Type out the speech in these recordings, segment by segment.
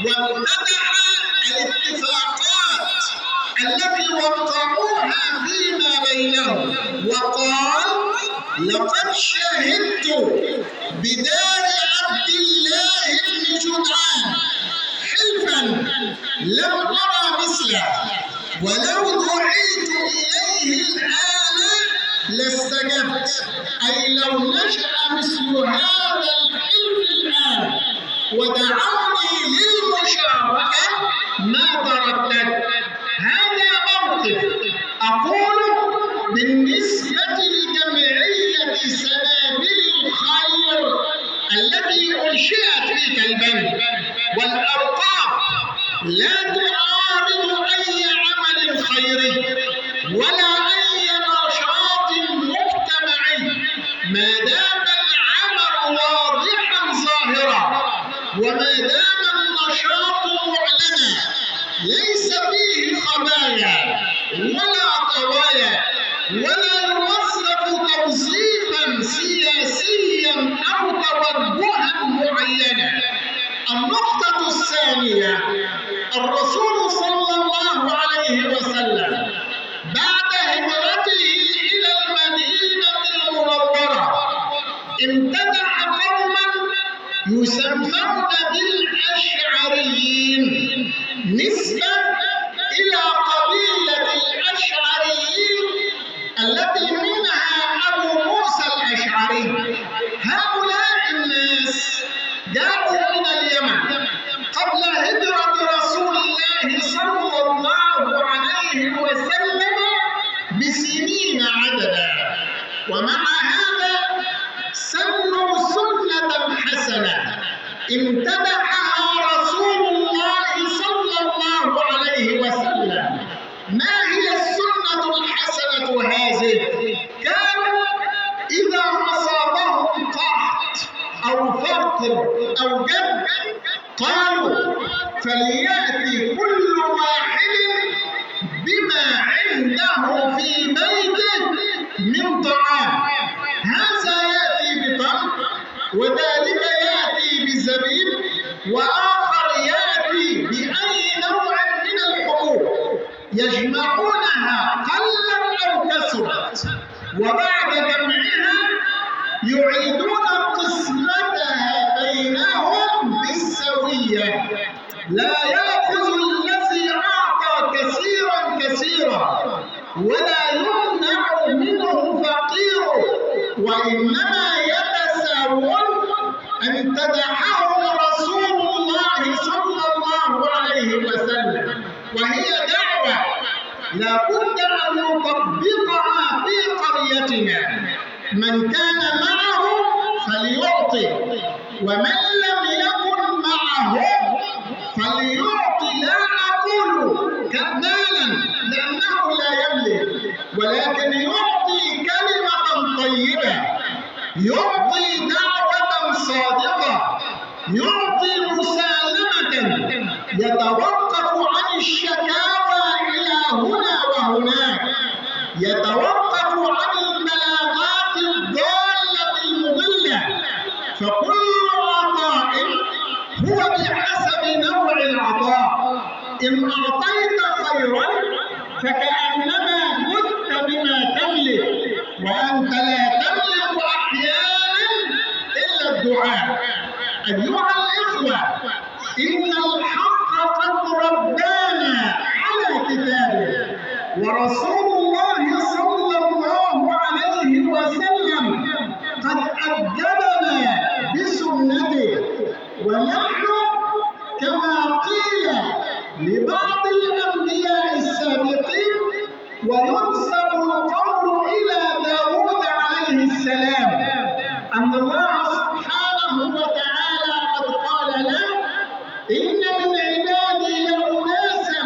وامتدح الاتفاقات التي وقعوها فيما بينهم، وقال: لقد شهدت بدار عبد الله بن جدعان حلفا لم أرى مثله، ولو دعيت إليه الآن لاستجبت. أي لو نشأ مثل هذا الحلف الآن ودعوني للمشاركة ما ترددت. هذا موقف أقول بالنسبة لجمعية سنابل الخير التي أنشئت في كلبن، والأوقاف لا تعارض أي عمل خيري ولا أي نشاط مجتمعي ما دام العمل واضحا ظاهرا، وما دام النشاط معلنا ليس فيه خبايا ولا طوايا، ولا يوظف توظيفا سياسيا أو توجها معينا. النقطة الثانية: الرسول صلى الله عليه وسلم بعد هجرته إلى المدينة المنورة امتدح قوما يسمون بالأشعريين نسبة إلى قبيلة الأشعريين التي منها أبو موسى الأشعري. هؤلاء الناس جاءوا من اليمن قبل هجرة رسول الله صلى الله عليه وسلم بسنين عددا، ومع هذا سنوا سنة حسنة امتدحها رسول الله صلى الله عليه وسلم. ما هي السنة الحسنة هذه؟ كانوا إذا أصابهم قحط أو فقر أو جد قالوا: فليأتي كل واحد بما عنده في بيته من طعام، هذا يأتي بتمر، وذلك يأتي بزبيب، وآخر يأتي بأي نوع من الحبوب، يجمعونها قلا أو كثرت، وبعد جمعها يعيدون قسمتها بينهم بالسوية، لا يأخذ الذي أعطى كثيرا ولا يمنع منه فقير، وإنما يتساوون. امتدحهم رسول الله صلى الله عليه وسلم، وهي دعوة لا بد أن نطبقها في قريتنا. من كان معه فليعطي، ومن لم يكن معه فليعطي. لا أقول كمالا لأنه لا يملك، ولكن يعطي كلمة طيبة، يعطي دعوة صادقة، يعطي مسالمة، يتوقف عن الشكاوى إلى هنا وهناك، يتوقف عن البلاغات الضالة المضلة. فكل عطاء هو بحسب نوع العطاء. إن أعطيت خيرا فكأنما مت بما تملك، وأنت لا تملك أحيانا إلا الدعاء. أيها الإخوة، إن الحق قد ربانا على كتابه، ورسول الله صلى الله عليه وسلم قد أدبنا بسنته، ونحن كما قيل لبعض الأنبياء السابقين، وينسب القول إلى داود عليه السلام أن الله سبحانه وتعالى قد قال له: إن من عبادي لأناسا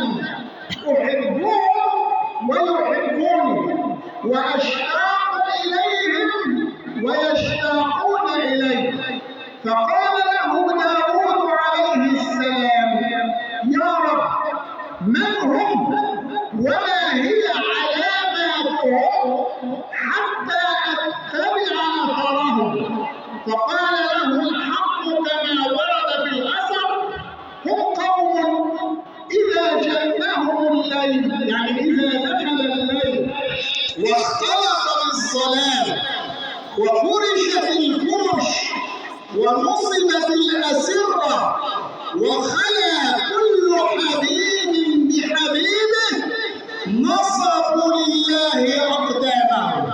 أحبهم ويحبوني، وأشتاق إليهم ويشتاقون إلي. فقال له داود عليه السلام: يا رب، من هم وما هي علاماتهم حتى أتبع أثرهم؟ فقال له الحق كما ورد في الأثر: هم ونصبت الأسرة وخلا كل حبيب بحبيبه نصبوا لله أقدامهم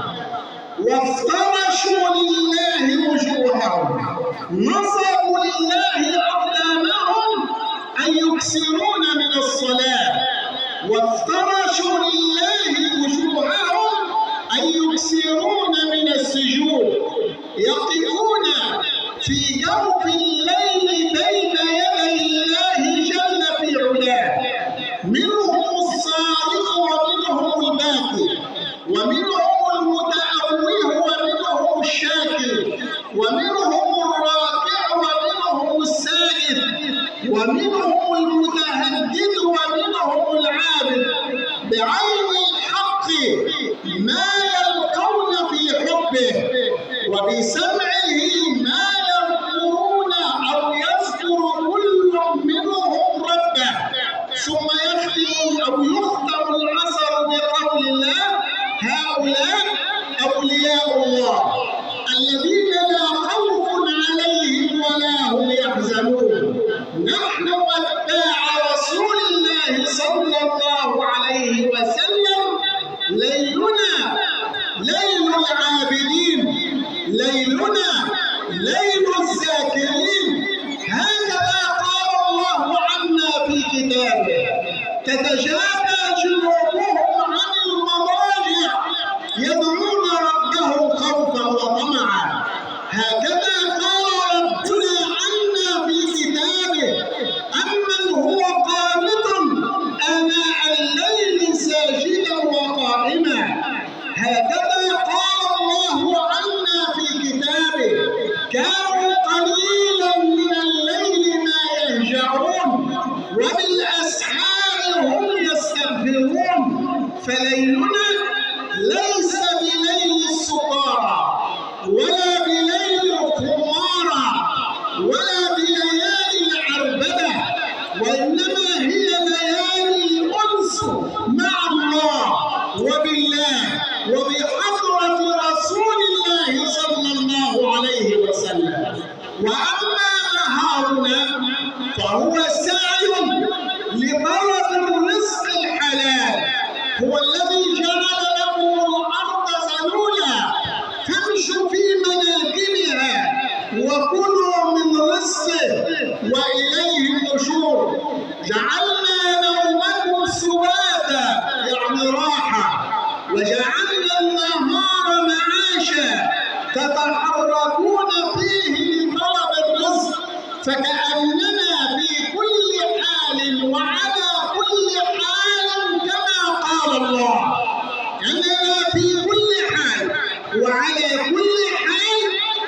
وافترشوا لله وجوههم. نصبوا لله أقدامهم أن يكثرون من الصلاة، وافترشوا لله وجوههم أن يكثرون من السجود، يقفون في جوف الليل بين يدي الله جل في علاه، منهم الصارخ ومنهم الباكي، ومنهم المتأوه ومنهم الشاكر، ومنهم الراكع ومنهم الساجد، ومنهم المتهجد ومنهم العابد، بعين الحق ما يلقون في حبه، وبسمعه ما يذكرون أو يذكر كل منهم ربه. ثم يختم أو يختم الأثر بقول الله: هؤلاء أولياء الله الذين لا خوف عليهم ولا هم يحزنون. نحن أتباع رسول الله صلى الله عليه وسلم ليلنا ليل العابدين، ليلنا ليل الذاكرين. هكذا قال الله عنا في كتابه: تتجافى جنوبهم عن المضاجع يدعون ربهم خوفا وطمعا. هكذا قال ربنا عنا في كتابه: أمن هو قانت آناء الليل ساجدا وقائما. هكذا قال الله عنا في كتابه: كانوا قليلا من الليل ما يهجعون وبالأسحار هم يستغفرون. فليلنا ليس بليل السكارى ولا بليل الخمارى ولا بليالي العربدة، وإنما هي ليالي الأنس مع الله وبالله وبحضرة رسول الله صلى الله عليه وسلم. وأما نهارنا فهو سعي لطلب الرزق الحلال. هو الذي جعل لكم الأرض ذلولا فامشوا في مناكبها وكلوا من رزقه وإليه النشور. جعلنا نومكم سباتا يعني راحة، وجعلنا النهار معاشا تتحركون فيه لطلب الرزق. فكأننا في كل حال وعلى كل حال كما قال الله، أننا في كل حال وعلى كل حال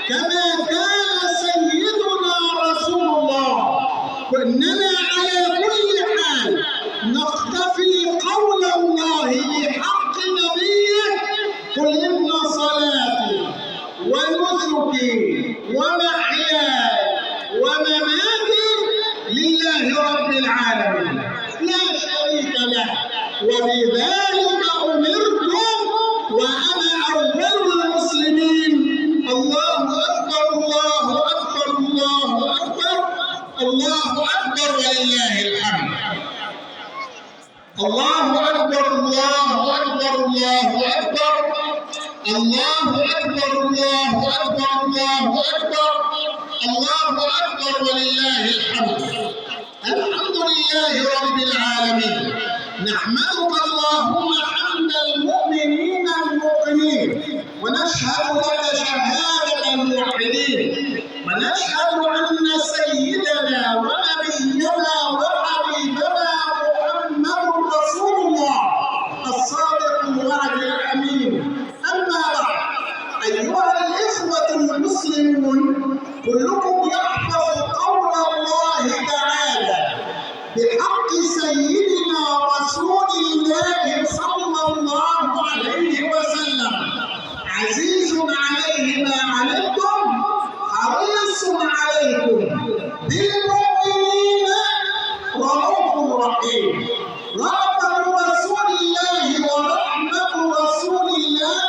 كما كان سيدنا رسول الله. وإننا على كل حال نقتفي قول الله بحق نبيه: قل إن صلاتي ونسكي ومحياي ومماتي لله رب العالمين لا شريك له وبذلك أمرت وأنا أول المسلمين. الله أكبر الله أكبر الله أكبر الله أكبر ولله الحمد. الله أكبر الله أكبر الله أكبر الله أكبر الله أكبر الله أكبر الله أكبر ولله الحمد. الحمد لله رب العالمين. نحمدك اللهم حمد المؤمنين الموقنين، ونشهد لك شهادة الموحدين، ونشهد أن سيدنا ونبينا وحبيبنا محمد رسول الله الصادق الوعد الأمين. أما بعد، أيها الإخوة المسلمون، كلكم يحفظ قول الله تعالى بحق سيدنا رسول الله صلى الله عليه وسلم: عزيز عليه ما عنتم حريص عليكم بالمؤمنين رؤوف رحيم. رحمة رسول الله ورحمة رسول الله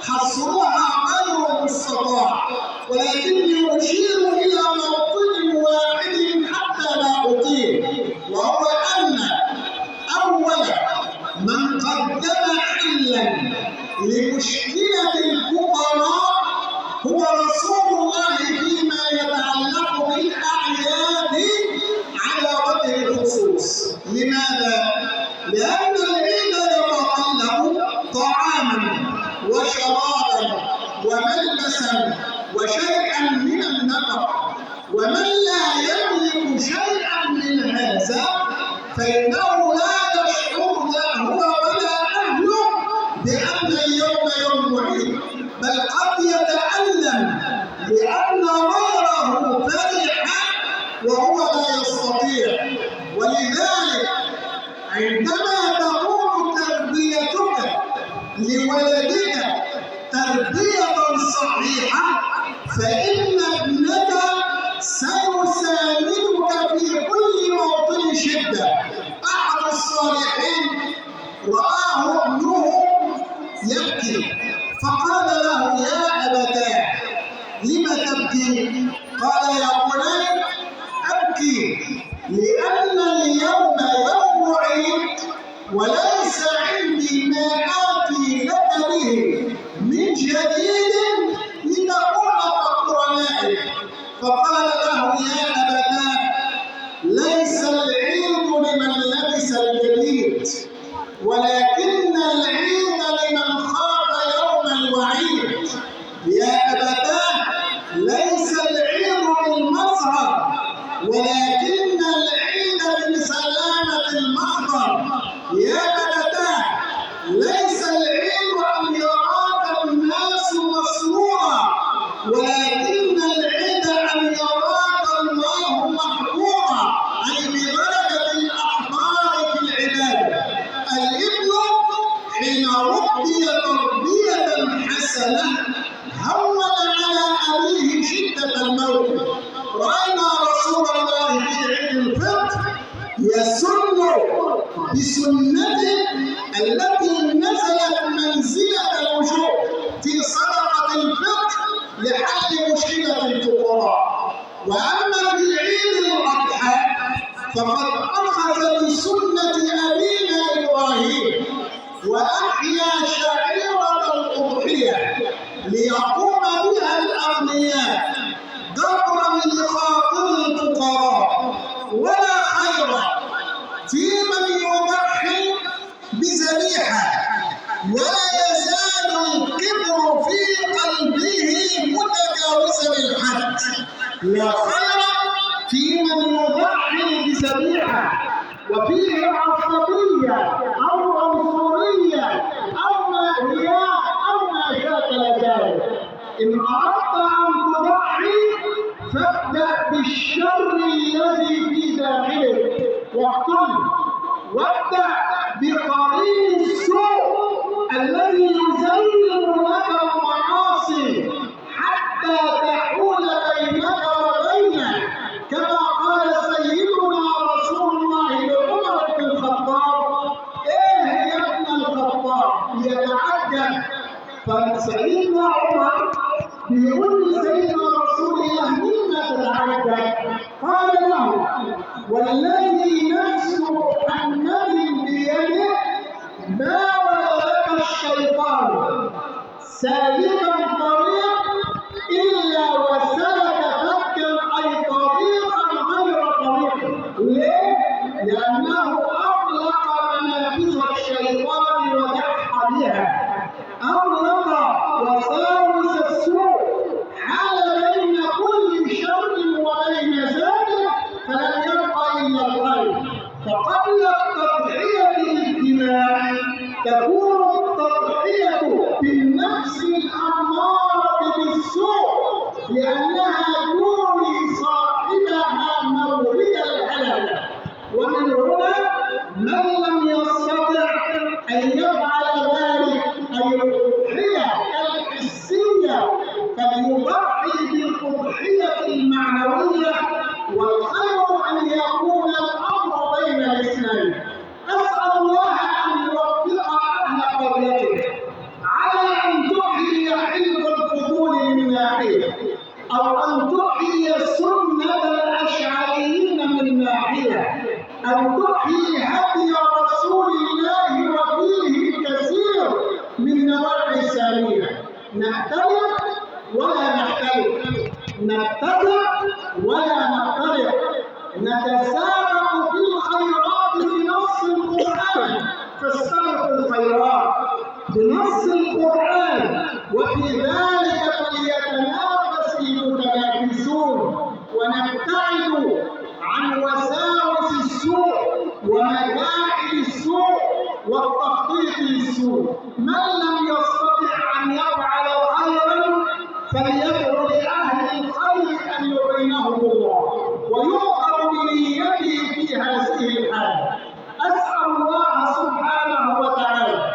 حصرها غير مستطاع، ولكني أشير إلى فإنه لا يشعر لا هو ولا أهله بأن اليوم يوم عيد، بل قد يتألم لأن غيره فرح وهو لا يستطيع. ولذلك عندما تكون تربيتك لولدك تربية صحيحة فإن ابنك سيساندك في كل موطن شدة. أحد الصالحين رآه ابنه يبكي فقال له: يا أبتاه لم تبكي؟ قال: يا بني أبكي لأن اليوم يوم عيد وليس عندي ما آتي لك به من جديد لتكون كقرنائك. فقال له: يا أبتاه ليس العيد لمن لبس الجديد ولكن العيد لمن خاف يوم الوعيد. يا أبتاه ليس العيد للمظهر ولكن العيد لسلامة المحضر. يا أبتاه ليس العيد أن يراك الناس مسرورا ولكن العيد أن يراك الله محظورا، أي ببركة الأحبار في العبادة. الابن حين ربي تربية حسنة هون على أبيه شدة الموت. رأينا رسول الله في عيد الفطر يسن بسنته التي نزلت منزلة الوجوب في صدقة الفطر لحل مشكلة الفقراء. وأما في عيد الأضحى فقد أخذ بسنة أبينا إبراهيم وأحيا شعيرة الأضحية ليقوم بها الأغنياء جبرا لخاطر الفقراء. ولا خير في من يضحي بذبيحة ولا يزال الكبر في قلبه متجاوزا الحد. لا خير في من يضحي بذبيحة وفيه عصبية أو عنصرية أو مأهياء أو ما شاكل ذلك. إن أردت أن تضحي فابدأ بالشر الذي في داخلك واقتل، وابدأ بقرين السوء الذي يزين لك المعاصي حتى تحول بينك وبينه، كما قال سيدنا رسول الله لعمر بن الخطاب: إيه يا ابن الخطاب؟ يتعجب. فسيدنا عمر بيقول لسيدنا رسول الله: مما تتعجب؟ قال له: والذي نفس محمد بيده ما ولدك الشيطان سالكا طريق إلا وسلك فكا أي طريقا غير طريقه. ليه؟ لأنه أغلق منافذ الشيطان ودح بها، أغلق وساوس السوء، حال بين كل شر وبين ذلك فلم يبق إلا الخير. فقبل التضحية بالاجتماع تكون التضحية بالنفس الأمارة بالسوء لأنها توري صاحبها مورد الهلكة. ومن هنا من لم يستطع أن يفعل ذلك أي الأضحية الحسية فليضحي بالأضحية المعنوية، والخير أن يكون الأمر بين الاثنين. أسأل الله أن يوفق أهل قريته على أن تحيي حلم الفضول من ناحية، أو أن تحيي سنة الأشعريين من ناحية، أن تحيي هدي رسول الله وفيه كثير من نواحي ثانية. نختلف ولا نختلف، نتفق ولا نختلف، نتسابق في الخيرات بنص القرآن فاستبقوا الخيرات بنص القرآن، وفي ذلك فليتنافس المتنافسون، ونبتعد عن وساوس السوء وما والتخطيط للسوء. من لم يستطع أن يفعل خيرا فليدعو لأهل الخير أن يعينهم الله ويؤمر بنيته في هذه الحالة. أسأل الله سبحانه وتعالى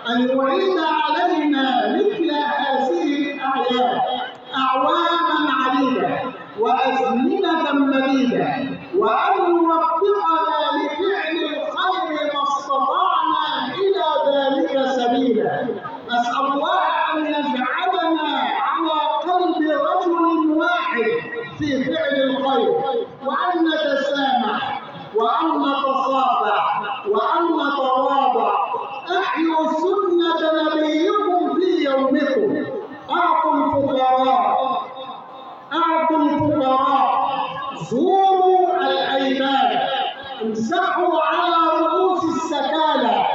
أن يعيد علينا مثل هذه الأعياد أعواما عديدة وأزمنة مديدة، وأن يوفقنا لفعل الخير ما استطعنا إلى ذلك سبيلا. أسأل الله أن يجعلنا على قلب رجل واحد في فعل الخير، وأن نتسامح وأن نتصافح وأن نتواضع. أحيوا سنة نبيكم في يومكم. أعطوا الفقراء، زوروا الأيتام، امسحوا على رؤوس السكالى،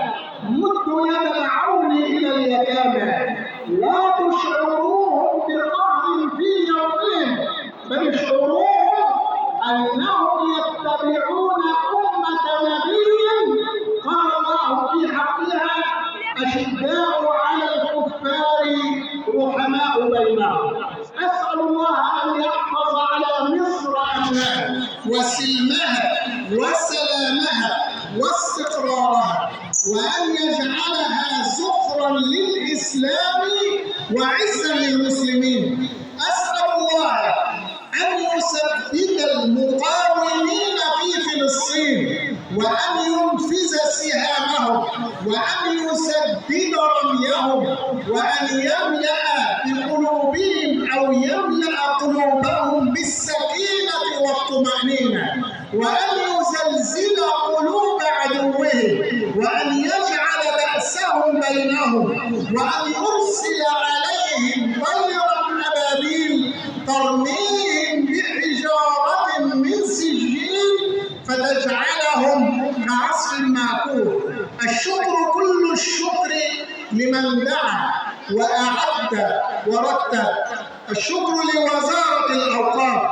مدوا يد العون إلى اليتامى. لا تشعروهم بقهر في يومهم، بل اشعروهم أنهم يتبعون أمة نبي قال الله في حقها أشداء على الكفار رحماء بينهم. أسأل الله أن يحفظ على مصر أمنها وسلمها وسلامها واستقرارها، وأن يجعلها زخرا للإسلام وعزا للمسلمين. أسأل الله أن يثبت المقاومين في فلسطين، وأن ينفذ سهامهم، وأن يسدد رميهم، وأن يملأ بقلوبهم أو يملأ قلوبهم بالسكينة والطمأنينة، وأن يزلزل قلوب عدوهم، وأن يجعل بأسهم بينهم، وأن يرسل عليهم طيرا أبابيل ترميهم بحجارة من سجيل فتجعلهم كعصف مأكول. الشكر كل الشكر لمن دعا وأعد ورتب. الشكر لوزارة الأوقاف،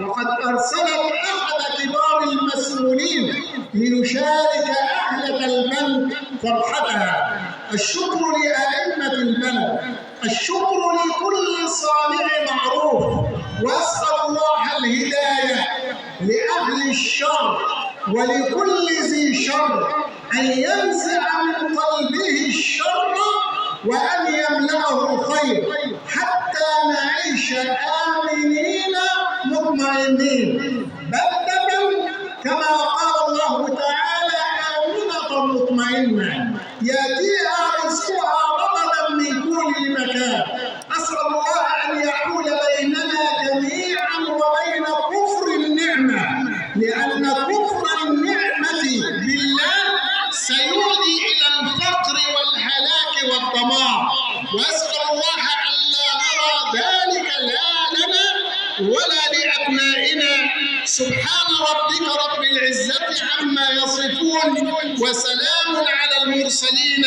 وقد أرسلت أحد كبار المسؤولين ليشارك أهلة البنك فرحتها. الشكر لأئمة البلد، الشكر لكل صانع معروف، وأسأل الله الهداية لأهل الشر ولكل ذي شر، أن ينزع من قلبه الشر وأن يملأه الخير حتى نعيش آمنين مطمئنين، بلدة كما قال الله تعالى آمنة مطمئنة يأتيها رزقها رغدا من كل مكان. أسأل الله أن يحول بيننا جميعا وبين كفر النعمة، لأن كفر النعمة بالله سيؤدي إلى الفقر والهلاك والدمار. وأسأل الله أن لا نرى ذلك لا لنا ولا لأبنائنا. سبحان ربك رب العزة عما يصفون، وسلام على المرسلين،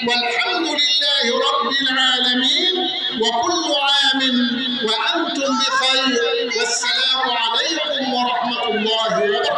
والحمد لله رب العالمين، وكل عام وأنتم بخير، والسلام عليكم ورحمة الله وبركاته.